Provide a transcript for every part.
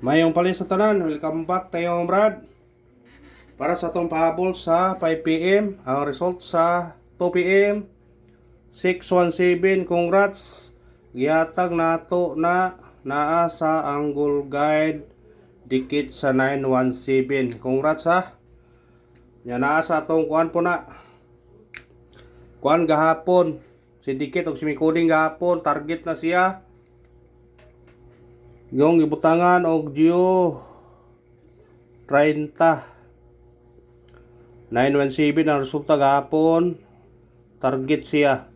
Mayong pali sa tanan, welcome back tayo Brad. Para sa itong pahabol sa 5pm, ang result sa 2pm, 617, congrats. Gihatag nato na naa sa angle guide, dikit sa 917. Congrats ha. Yan naa sa atong kuan po na. Kuan gahapon. Si dikit o si Mikoding gahapon, target na siya. Yung ibutangan og Gio 30 917 ang resulta gahapon, target siya.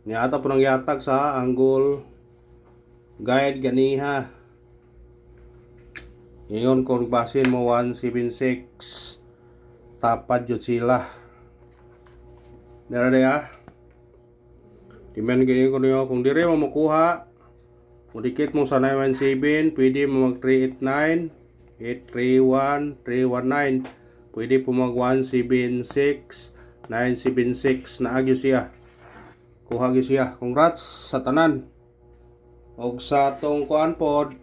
Niata po nang yatag sa angle guide ganiha. Ngayon kung basin mo 176, tapad yun sila. Nara ya. Dimen ganyan ko niyo kung dire mo makuha. Kung dikit mo sa 917, pwede mo mag 389, 831, 319. Pwede po mag 176, 976 na agyo siya. Kuha agyo siya. Congrats sa tanan. Og sa tong kuan pod,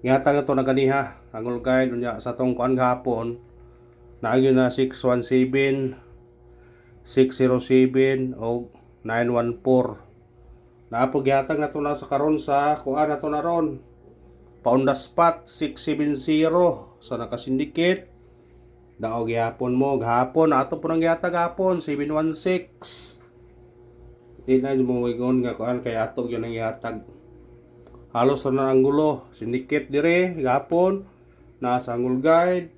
ngata nga to na ganiha. Angle guide unya sa tong kuan gahapon. Naagyo na 617, 607 og 914. Naapog yatag na to na sa karon sa kuan na to na ron. Pound the spot 670 sa nakasindikit. Daog gyapon mo gahapon ato po nang yatag gahapon 716. Di na mo wigon nga kuan kay ato gyud nang yatag. Halos na ang gulo, sindikit dire gahapon na sa angle guide.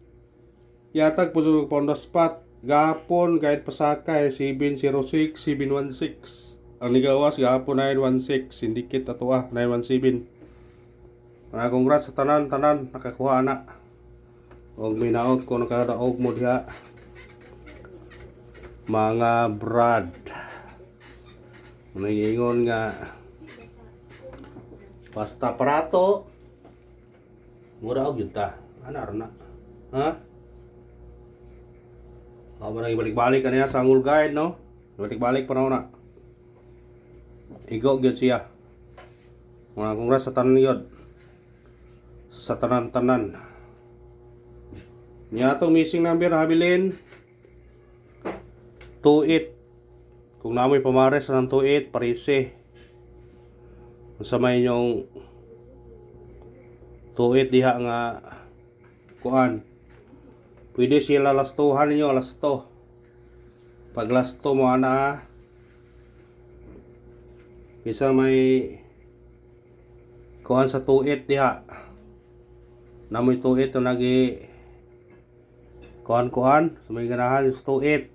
Yatag po sa pound the spot gahapon guide pasakay 706, 716. Ang ligawas gahapon 916, syndicate ato 917. Mga congrats sa tanan nakakuha na. Og minaot ko nakadaog mo diha. Mga Brad. Nagingon nga basta parato mura og yun ta. Ana ra na. Ha? Aba na ibalik-balik kaniya sa angle guide no. Balik-balik pa na. Igo gyud siya. Mga congrats sa tanan yun. Sa tanan-tanan. Niya itong missing number habilin 28. Kung namoy pamares ng 28 parise. Kung sa may yung 28 diha nga kuan. Pwede sila lastuhan ninyo lasto. Pag lasto mo ana isa may kuhan sa 28 diha. Namoy 28 to nagi kuhan sa may ganahan sa 28.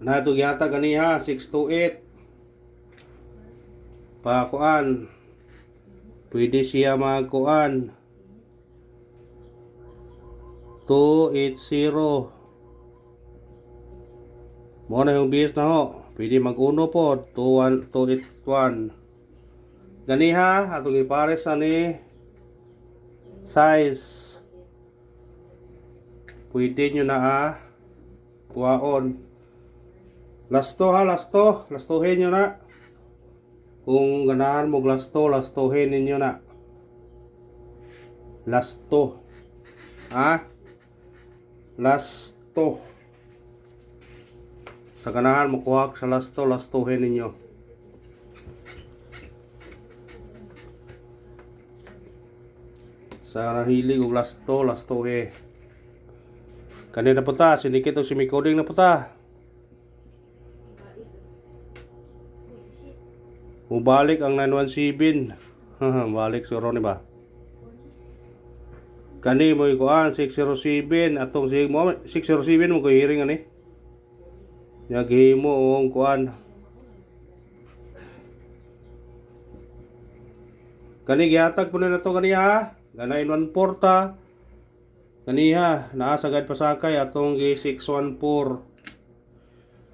Na ito yata ganiha 628. Pa kuhan. Pwede siya magkuhan 280. Mo na yung bihis na ho. Pwede mag-uno po, 281. Ganiha, atong ipares ni size. Pwede nyo na kuhaon. Lasto ha, lasto. Lastuhin nyo na. Kung ganahan mo lastuhin ninyo na. Lasto. Ha? Lasto. Sa ganahan makuha sa lastuhin ninyo. Sa nahilig og lastuhe. Kanina po ta, sinikit o si Mikoding na po ta. Mubalik ang 917. Balik sa ron ba? Kani mo ikuan 607 atong 607 mo ko hearing ani. Yagi mo ang kuan. Kani gihatag po na to kaniya. Ganay 140. Kaniha naa sa guide pasakay atong G614.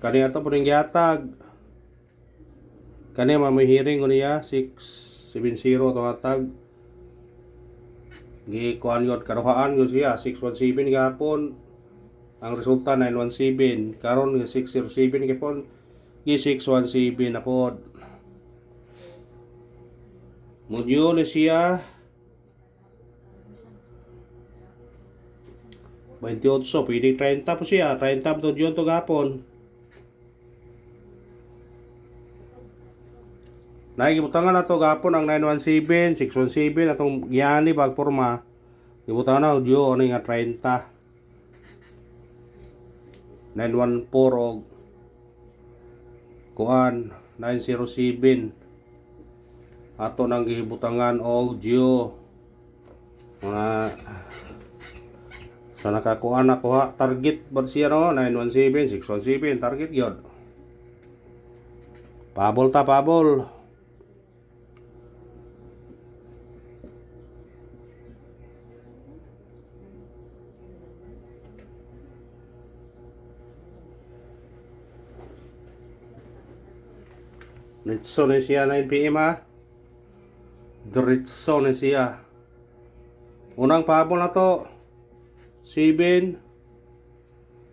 Kani ato po ning gihatag. Kani mamahiring ko niya 670 to hatag. Gi kuan yun karuhaan ko siya 617 gahapon. Ang resulta 917. Karon 607 kipon. Gi 617 na pod. Modyo ni siya 28, pwede 30 po siya. 30 to yun to gapon. Nagibutangan na to gapon ang 917, 617 atong giyani bag porma. Gibutangan na audio ano nga 30. 914 og kuan 907 ato nang gibutangan og Gio mga sa nakakuha na kuha target ba siya no 917 617 target gyud pabol ta pabol Diretso na siya 9 PM ha. Diretso na siya. Unang pabol na to 7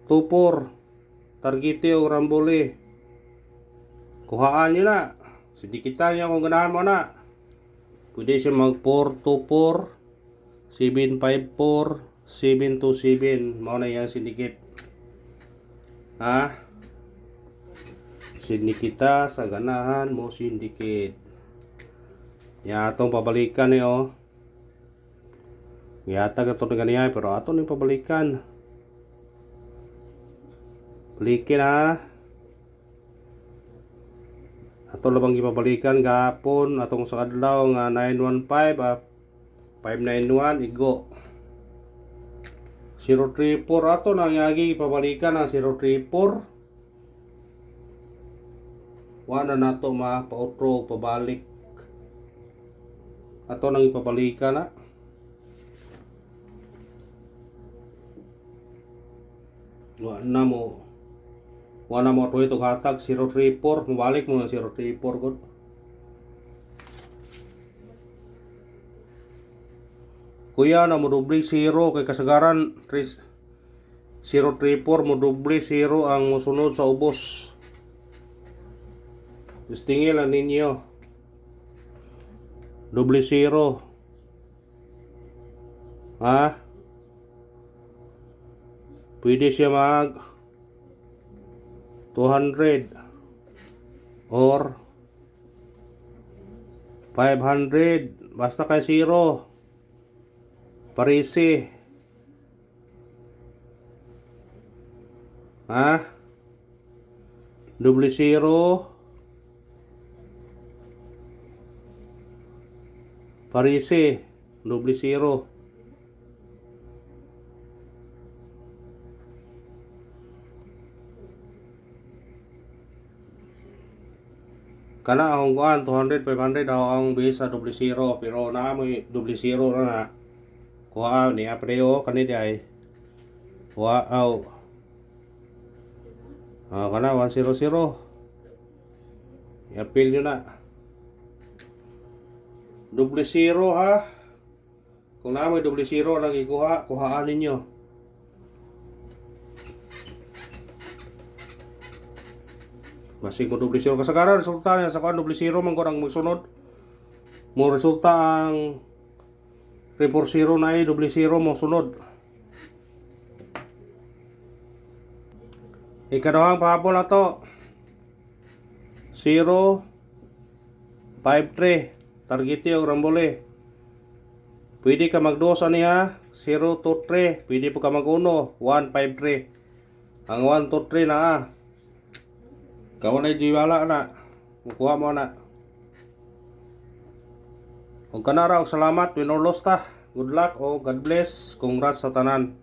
24 targete o rambole. Kuhaan nyo na. Sidikitan nyo kung ganahan mo na. Pwede siya mag 424 754 727. Mao na yan sindikit. Ha? Sindikita sa ganahan mo sindikit. Ya atong pabalikan ni oh. Yata gato na ganiya pero ato ni pabalikan. Balikin ha. Ato labang ipabalikan gahapon atong sa adlaw nga 915 591 igo. 034 ato nang yagi ipabalikan ang 034. Wala na to pautro pabalik. Ato nang ipabalikan na. Wala mo to itong hatag 034 mabalik mo ng 034 gud. Kuya na mo doble 0 kay kasagaran 034 mo doble 0 ang mosunod sa ubos. Distingil lang ninyo. Doble 0. Ha? Pwede siya mag 200 or 500 basta kay 0 parisi. Ha? Doble 0 parisi, doble 0. Kana akong kuan 200 500 ako ang base sa doble 0 pero naa mo doble 0 na kuha ni apreo kani di ay wow kana 100 i-appeal nyo na doble 0 ha. Kung na may doble 0 lagi kuhaan ninyo. Masig mo doble 0 kasagaran resulta niya sa kuan doble 0 man ko nang magsunod. Mo resulta ang 340 na ay doble 0 mo sunod. Ikaduhang pahabol na to 0 53 targete o rambole. Pwede ka mag-2 niya 0 to 3. Pwede po ka mag-1 153. Ang 1 to 3 na Kawan na jiwala na. Mukuha mo na. Huwag ka na raw. Salamat. Win or loss ta. Good luck o God bless. Congrats sa tanan.